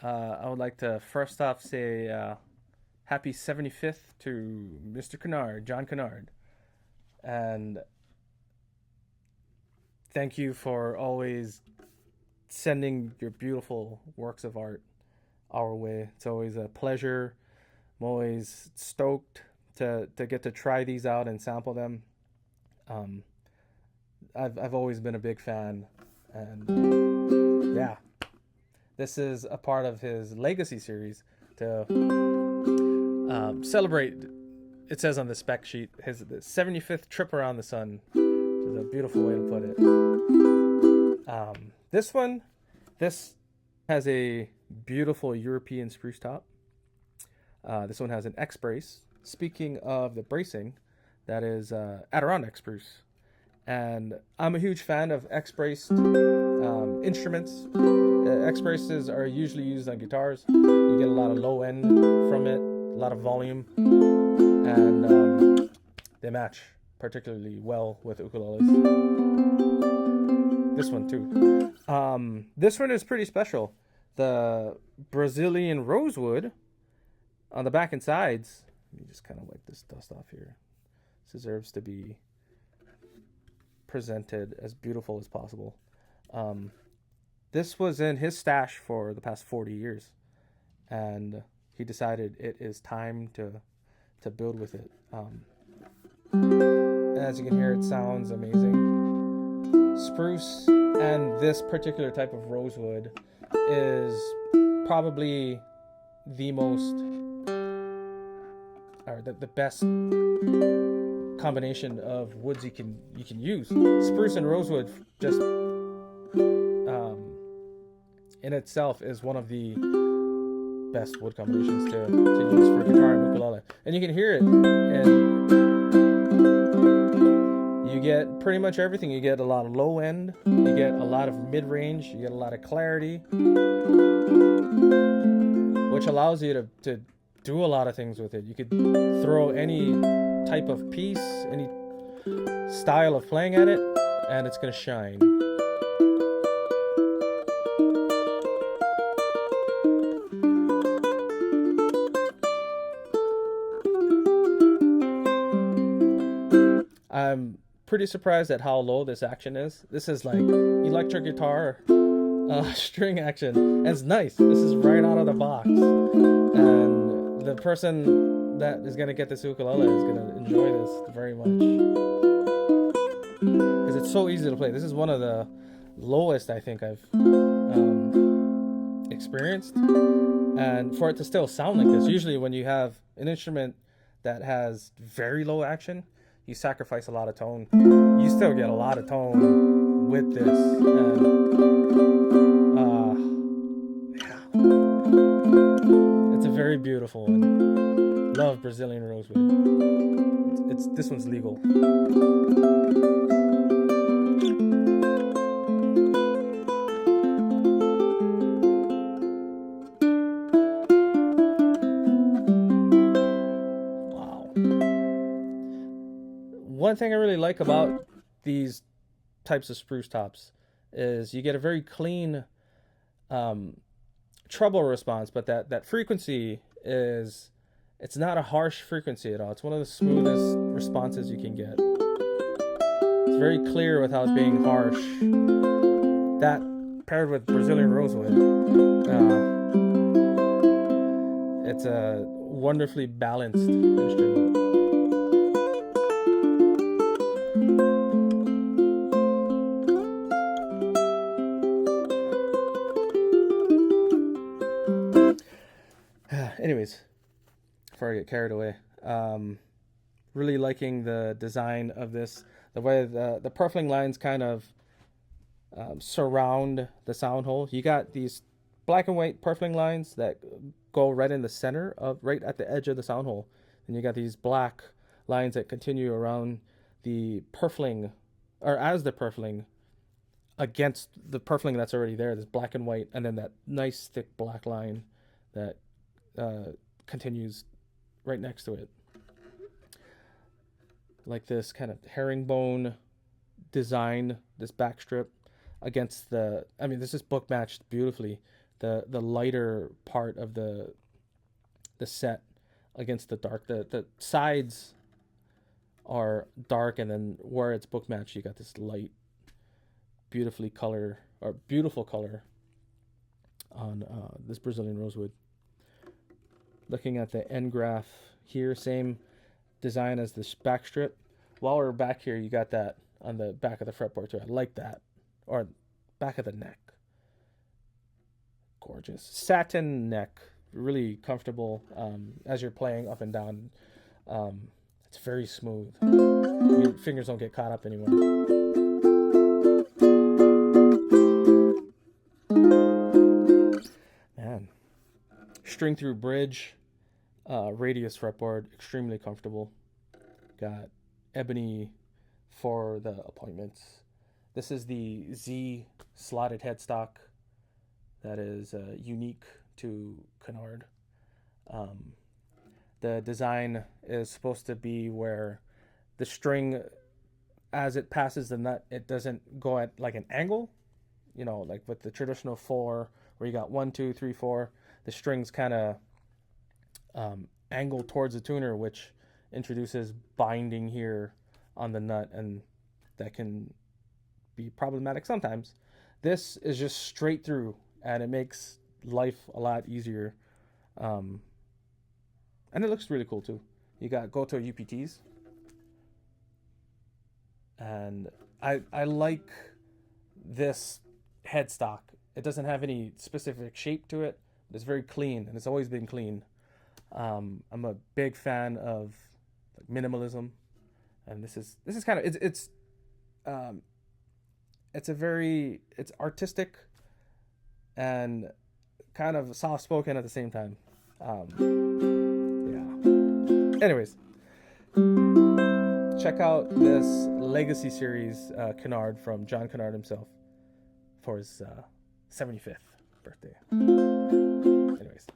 I would like to first off say happy 75th to Mr. Kinnard, John Kinnard. And thank you for always sending your beautiful works of art our way. It's always a pleasure. I'm always stoked to get to try these out and sample them. Um, I've always been a big fan. And yeah, this is a part of his legacy series to celebrate. It says on the spec sheet his the 75th trip around the sun, which is a beautiful way to put it. This has a beautiful European spruce top. This one has an X brace. Speaking of the bracing, that is Adirondack spruce, and I'm a huge fan of X braced instruments. X braces are usually used on guitars. You get a lot of low end from it, a lot of volume, and they match particularly well with ukuleles. This one too. This one is pretty special. The Brazilian rosewood on the back and sides. Let me just kind of wipe this dust off here. This deserves to be presented as beautiful as possible. This was in his stash for the past 40 years, and he decided it is time to build with it. As you can hear, it sounds amazing. Spruce and this particular type of rosewood is probably the most, or the best combination of woods you can use. Spruce and rosewood just in itself is one of the best wood combinations to use for guitar and ukulele. And you can hear it, and you get pretty much everything. You get a lot of low end, you get a lot of mid range, you get a lot of clarity, which allows you to do a lot of things with it. You could throw any type of piece, any style of playing at it, and it's going to shine. I'm pretty surprised at how low this action is. This is like electric guitar string action, and it's nice. This is right out of the box, and the person that is going to get this ukulele is going to enjoy this very much because it's so easy to play. This is one of the lowest I think I've experienced, and for it to still sound like this, usually when you have an instrument that has very low action, you sacrifice a lot of tone. You still get a lot of tone with this, and yeah, it's a very beautiful one. Love Brazilian rosewood. It's this one's legal. One thing I really like about these types of spruce tops is you get a very clean treble response, but that frequency it's not a harsh frequency at all. It's one of the smoothest responses you can get. It's very clear without being harsh. That paired with Brazilian rosewood, it's a wonderfully balanced instrument. Anyways, before I get carried away, really liking the design of this. The way the purfling lines kind of surround the sound hole. You got these black and white purfling lines that go right in the center of, right at the edge of the sound hole. And you got these black lines that continue around the purfling, or as the purfling, against the purfling that's already there. This black and white, and then that nice thick black line that continues right next to it, like this kind of herringbone design, this back strip against the, I mean, this is book matched beautifully the lighter part of the set against the dark. The sides are dark, and then where it's book matched, you got this light, beautiful color on this Brazilian rosewood. Looking at the end graph here, same design as this back strip. While we're back here, you got that on the back of the fretboard too. I like that, or back of the neck. Gorgeous satin neck, really comfortable as you're playing up and down. It's very smooth. Your fingers don't get caught up anymore. Man, string through bridge, radius fretboard, extremely comfortable. Got ebony for the appointments. This is the Z slotted headstock that is unique to Kinnard. The design is supposed to be where the string, as it passes the nut, it doesn't go at like an angle, like with the traditional 4, where you got 1, 2, 3, 4. The strings kind of angle towards the tuner, which introduces binding here on the nut, and that can be problematic sometimes. This is just straight through, and it makes life a lot easier. And it looks really cool too. You got Goto UPTs, and I like this headstock. It doesn't have any specific shape to it, but it's very clean, and it's always been clean. I'm a big fan of like minimalism, and this is kind of it's artistic and kind of soft spoken at the same time. Anyways, check out this Legacy Series Kinnard from John Kinnard himself for his 75th birthday. Anyways.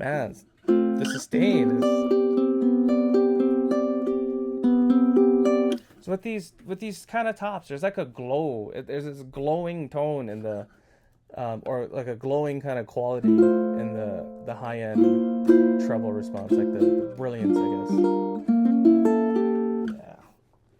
Man, the sustain is. So with these kind of tops, there's like a glow. There's this glowing tone in the, or like a glowing kind of quality in the high end treble response, like the brilliance, I guess.